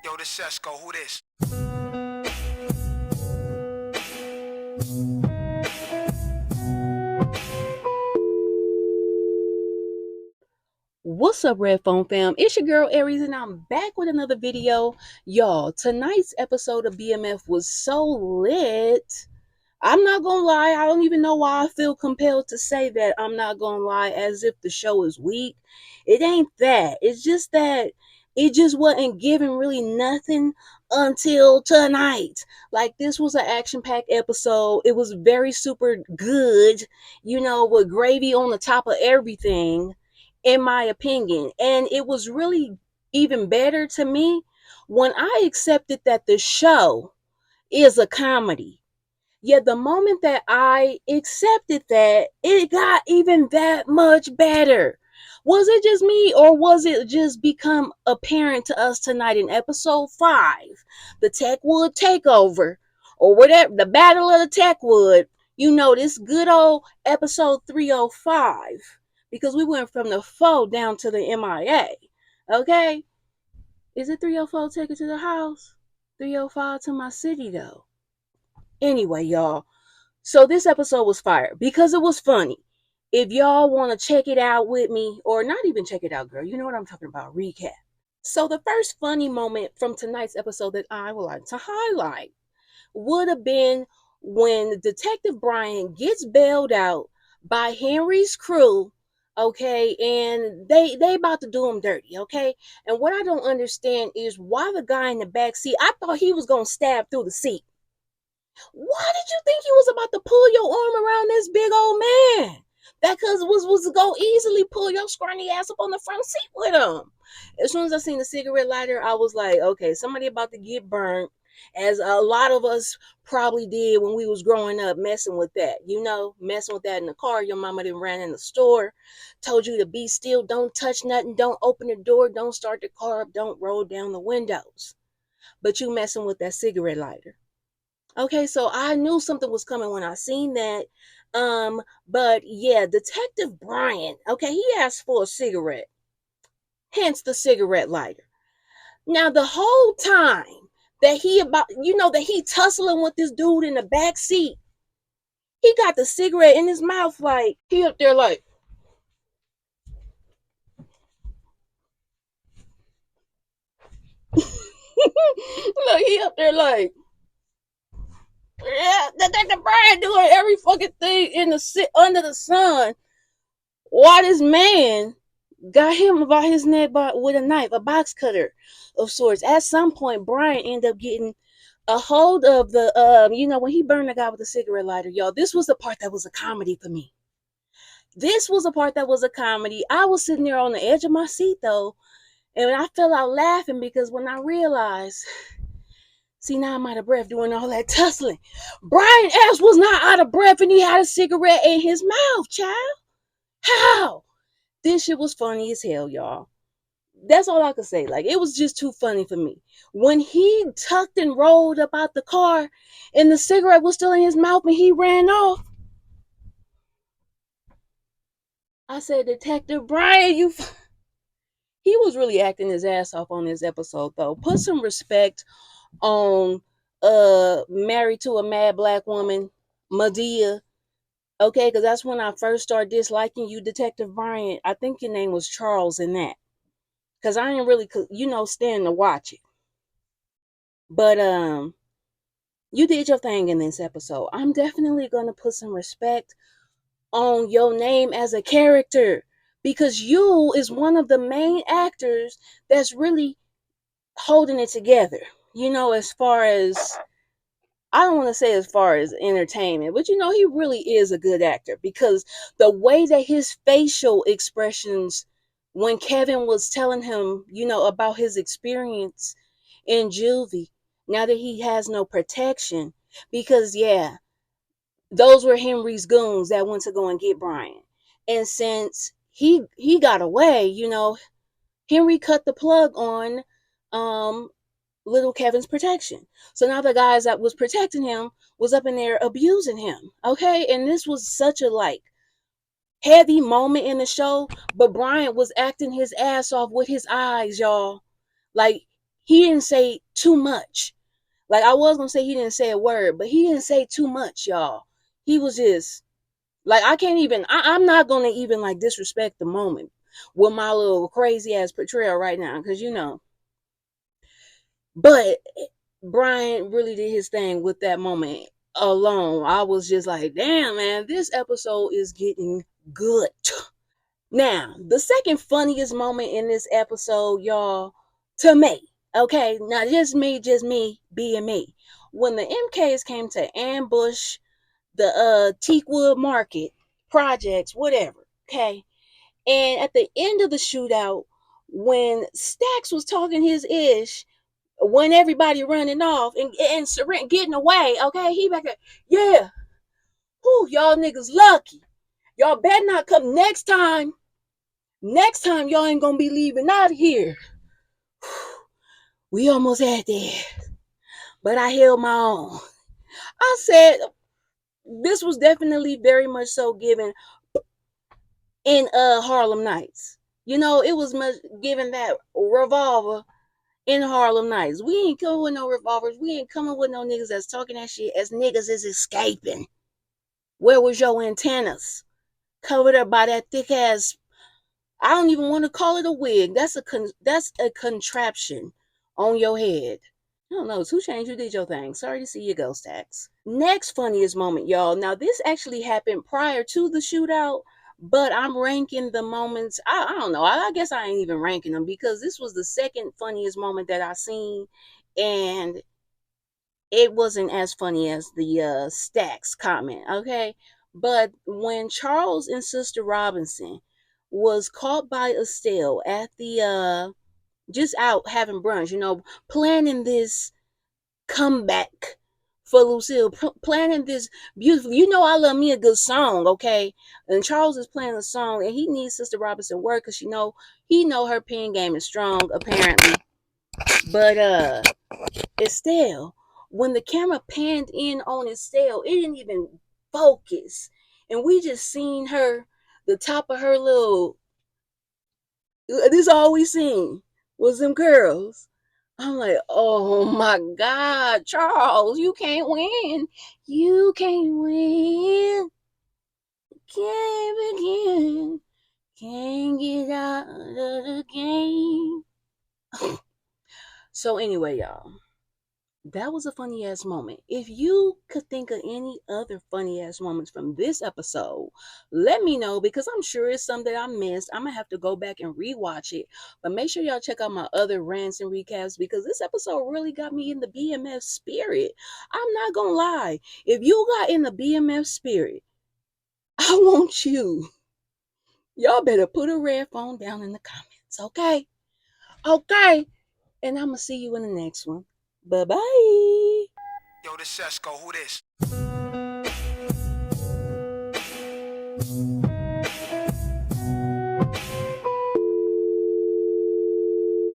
Yo, this Sesko, who this? What's up, Red Phone fam? It's your girl Aries, and I'm back with another video. Y'all, tonight's episode of BMF was so lit. I'm not gonna lie, I don't even know why I feel compelled to say that. I'm not gonna lie, as if the show is weak. It ain't that. It's just that it just wasn't giving really nothing until tonight. Like, this was an action-packed episode. It was very super good, with gravy on the top of everything, in my opinion. And it was really even better to me when I accepted that the show is a comedy. Yet the moment that I accepted that, it got even that much better. Was it just me, or was it just become apparent to us tonight in episode 5, the Techwood takeover, or whatever, the Battle of the Techwood? This good old episode 305, because we went from the foe down to the MIA. Okay? Is it 304 take it to the house? 305 to my city, though. Anyway, y'all. So this episode was fire because it was funny. If y'all want to check it out with me, or not even check it out, girl, you know what I'm talking about, recap. So the first funny moment from tonight's episode that I would like to highlight would have been when Detective Brian gets bailed out by Henry's crew, okay, and they about to do him dirty, okay. And what I don't understand is why the guy in the back seat, I thought he was gonna stab through the seat. Why did you think he was about to pull your arm around this big old man? That cuz was go easily pull your scrawny ass up on the front seat with him. As soon as I seen the cigarette lighter, I was like, okay, somebody about to get burnt, as a lot of us probably did when we was growing up, messing with that. Messing with that in the car. Your mama done ran in the store, told you to be still, don't touch nothing, don't open the door, don't start the car up, don't roll down the windows. But you messing with that cigarette lighter. Okay, so I knew something was coming when I seen that. But yeah, Detective Bryant, okay, he asked for a cigarette, hence the cigarette lighter. Now the whole time that he tussling with this dude in the back seat, he got the cigarette in his mouth, like he up there like look, he up there like, yeah, Detective Bryant doing every fucking thing in the sit under the sun. Why this man got him about his neck with a knife, a box cutter of sorts. At some point, Brian ended up getting a hold of when he burned the guy with the cigarette lighter. Y'all, this was the part that was a comedy for me. This was the part that was a comedy. I was sitting there on the edge of my seat, though, and I fell out laughing because when I realized, see, now I'm out of breath doing all that tussling. Brian S. was not out of breath, and he had a cigarette in his mouth, child. How? This shit was funny as hell, y'all. That's all I could say. Like, it was just too funny for me. When he tucked and rolled up out the car and the cigarette was still in his mouth and he ran off, I said, Detective Brian, he was really acting his ass off on this episode, though. Put some respect on Married to a Mad Black Woman, Madea. Okay, because that's when I first started disliking you, Detective Brian. I think your name was Charles in that. Because I didn't really, stand to watch it. But you did your thing in this episode. I'm definitely gonna put some respect on your name as a character, because you is one of the main actors that's really holding it together. As far as, I don't want to say as far as entertainment, but he really is a good actor, because the way that his facial expressions when Kevin was telling him, about his experience in juvie, now that he has no protection, because yeah, those were Henry's goons that went to go and get Brian. And since he got away, Henry cut the plug on little Kevin's protection. So now the guys that was protecting him was up in there abusing him. Okay? And this was such a heavy moment in the show, but Brian was acting his ass off with his eyes, y'all. Like, he didn't say too much. Like, I was gonna say he didn't say a word, but he didn't say too much, y'all. He was just like, I can't even. I'm not gonna even like disrespect the moment with my little crazy ass portrayal right now, because But Brian really did his thing with that moment alone. I was just like, damn, man, this episode is getting good. Now, the second funniest moment in this episode, y'all, to me, okay, not just me being me. When the MKs came to ambush the Techwood Market projects, whatever, okay, and at the end of the shootout, when Stacks was talking his ish, when everybody running off and getting away, okay, he back there, yeah, whoo, y'all niggas lucky. Y'all better not come next time. Next time, y'all ain't gonna be leaving out of here. We almost had there, but I held my own. I said this was definitely very much so given in Harlem Nights. It was much given that revolver in Harlem Nights. We ain't coming with no revolvers. We ain't coming with no niggas that's talking that shit as niggas is escaping. Where was your antennas? Covered up by that thick ass. I don't even want to call it a wig. That's a contraption on your head. I don't know. 2 Chainz, you did your thing. Sorry to see you go, Stacks. Next funniest moment, y'all. Now, this actually happened prior to the shootout, but I'm ranking the moments. I don't know. I guess I ain't even ranking them because this was the second funniest moment that I seen, and it wasn't as funny as the Stacks comment, okay? But when Charles and Sister Robinson was caught by Estelle at the just out having brunch, planning this comeback for Lucille, planning this beautiful. I love me a good song, okay? And Charles is playing a song, and he needs Sister Robinson work because he know her pen game is strong apparently. But Estelle, when the camera panned in on Estelle, it didn't even focus, and we just seen her, the top of her little. This all we seen was them girls. I'm like, oh my God, Charles, you can't win. You can't win. Can't begin. Can't get out of the game. So anyway, y'all, that was a funny ass moment. If you could think of any other funny ass moments from this episode, let me know because I'm sure it's some that I missed. I'm gonna have to go back and rewatch it. But make sure y'all check out my other rants and recaps because this episode really got me in the BMF spirit. I'm not gonna lie. If you got in the BMF spirit, I want you. Y'all better put a red phone down in the comments, okay? Okay. And I'm gonna see you in the next one. Bye-bye. Yo, this Sesko, who this?